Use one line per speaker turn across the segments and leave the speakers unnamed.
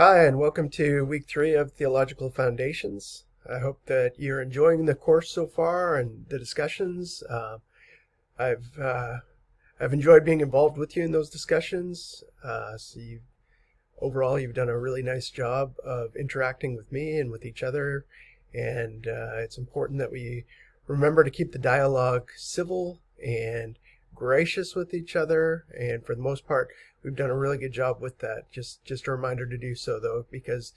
Hi, and welcome to week 3 of Theological Foundations. I hope that you're enjoying the course so far and the discussions. I've I've enjoyed being involved with you in those discussions. Overall, you've done a really nice job of interacting with me and with each other, and it's important that we remember to keep the dialogue civil and gracious with each other. And for the most part, we've done a really good job with that. Just a reminder to do so, though, because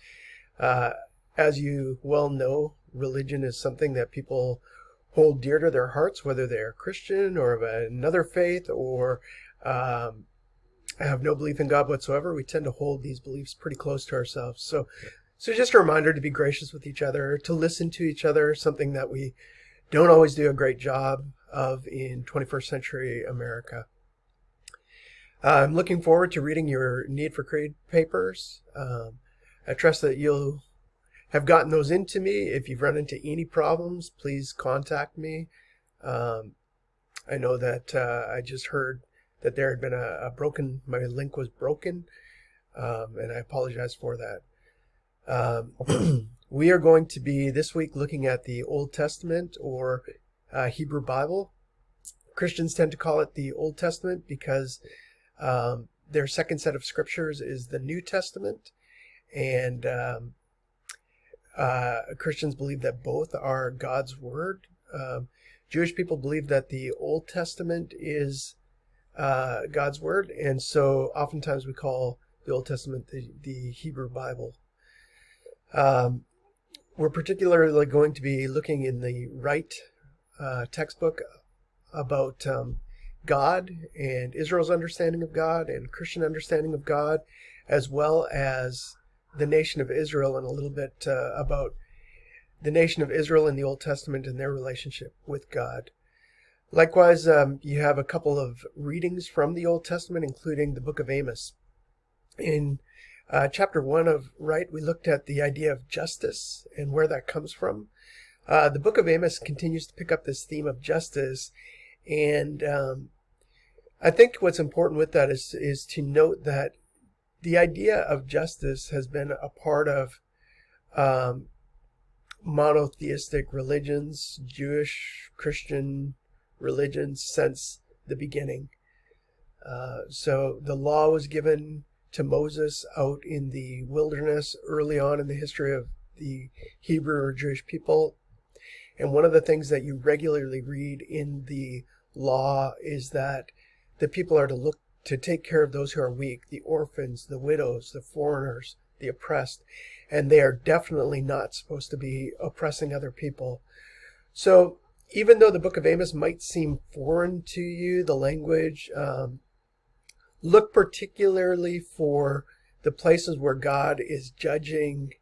uh, as you well know, religion is something that people hold dear to their hearts, whether they're Christian or of another faith or um, have no belief in God whatsoever. We tend to hold these beliefs pretty close to ourselves. So just a reminder to be gracious with each other, to listen to each other, something that we don't always do a great job of in 21st century America. I'm looking forward to reading your Need for Creed papers. I trust that you'll have gotten those into me. If you've run into any problems, please contact me. I know that I just heard that there had been my link was broken, and I apologize for that. We are going to be this week looking at the Old Testament or Hebrew Bible. Christians tend to call it the Old Testament because their second set of scriptures is the New Testament, and Christians believe that both are God's Word. Jewish people believe that the Old Testament is God's Word, and so oftentimes we call the Old Testament the Hebrew Bible. We're particularly going to be looking in the Wright textbook about God and Israel's understanding of God and Christian understanding of God, as well as the nation of Israel, and a little bit about the nation of Israel in the Old Testament and their relationship with God. Likewise, you have a couple of readings from the Old Testament, including the book of Amos. In chapter 1 of Wright, we looked at the idea of justice and where that comes from. The book of Amos continues to pick up this theme of justice, and I think what's important with that is to note that the idea of justice has been a part of monotheistic religions, Jewish, Christian religions, since the beginning. So the law was given to Moses out in the wilderness early on in the history of the Hebrew or Jewish people. And one of the things that you regularly read in the law is that the people are to take care of those who are weak, the orphans, the widows, the foreigners, the oppressed, and they are definitely not supposed to be oppressing other people. So even though the book of Amos might seem foreign to you, the language, look particularly for the places where God is judging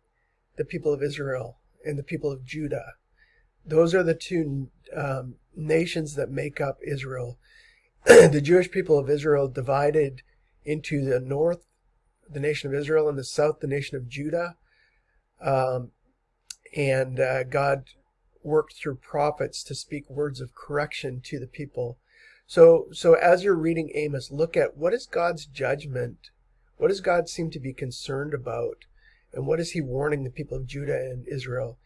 the people of Israel and the people of Judah. Those are the two nations that make up Israel. The Jewish people of Israel divided into the north, the nation of Israel, and the south, the nation of Judah. And God worked through prophets to speak words of correction to the people. So as you're reading Amos, look at what is God's judgment? What does God seem to be concerned about? And what is he warning the people of Judah and Israel?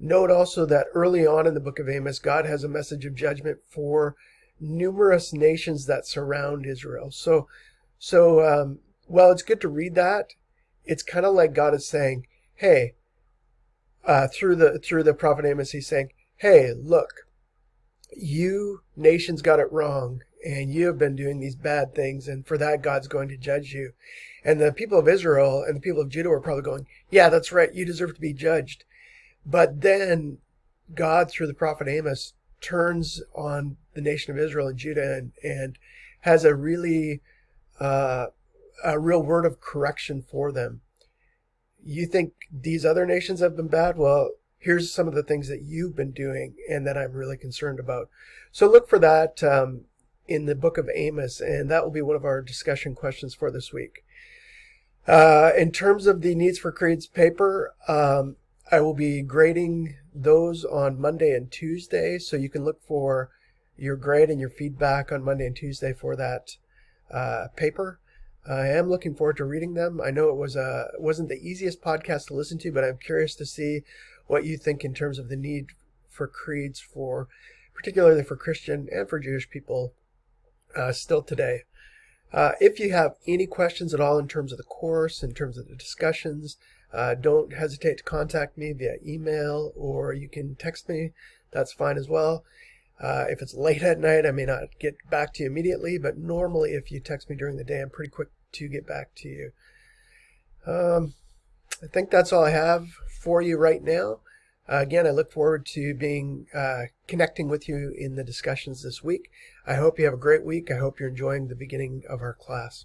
Note also that early on in the book of Amos, God has a message of judgment for numerous nations that surround Israel. So while it's good to read that, it's kind of like God is saying, hey, through the prophet Amos, he's saying, hey, look, you nations got it wrong, and you have been doing these bad things, and for that God's going to judge you. And the people of Israel and the people of Judah were probably going, yeah, that's right, you deserve to be judged. But then God, through the prophet Amos, turns on the nation of Israel and Judah and has a real word of correction for them. You think these other nations have been bad? Well, here's some of the things that you've been doing and that I'm really concerned about. So look for that in the book of Amos, and that will be one of our discussion questions for this week. In terms of the Needs for Creeds paper, I will be grading those on Monday and Tuesday, so you can look for your grade and your feedback on Monday and Tuesday for that paper. I am looking forward to reading them. I know it wasn't the easiest podcast to listen to, but I'm curious to see what you think in terms of the need for creeds, for particularly for Christian and for Jewish people still today. If you have any questions at all in terms of the course, in terms of the discussions, don't hesitate to contact me via email, or you can text me. That's fine as well. If it's late at night, I may not get back to you immediately, but normally if you text me during the day, I'm pretty quick to get back to you. I think that's all I have for you right now. Again, I look forward to connecting with you in the discussions this week. I hope you have a great week. I hope you're enjoying the beginning of our class.